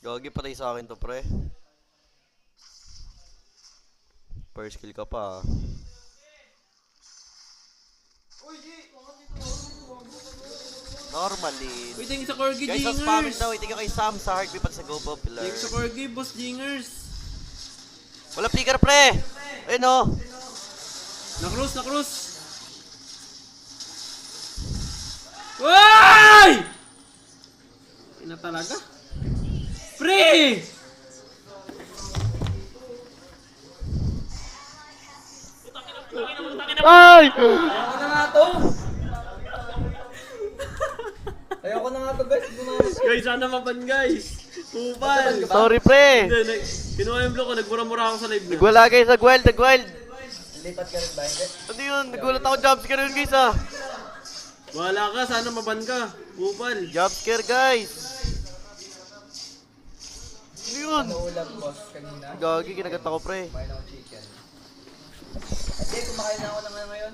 Gagi, patay sa akin to, pre. First kill ka pa. Normally. Uy, thank you sa Corgi Guys, sa Jingers! spamming daw. Itigil kay Sam sa heartbeat pati sa Go Popular. Thank you sa Corgi, Boss Jingers! Wala flicker, pre! Ayun o. Na-cross, na-cross! Uy! Ina talaga? Pre! Ay! Ayoko na nga to! Ayoko na nga to guys. Guys, sana maban guys! Kupal! Sorry, pre! Hindi, kinuha yung block ko, nagmura-mura ako sa live na. Nagwala guys, nagwild. Lipat ka rin ba? Hindi. Ano yun? Nagulat ako jumpscare yun guys ah. Wala ka, sana maban ka. Kupal! Jumpscare guys. Ano yun? Ano ulam boss kanina? Gagi, kinagat ako pre. Kumain ako chicken. Hindi, kumakain na ako na ngayon.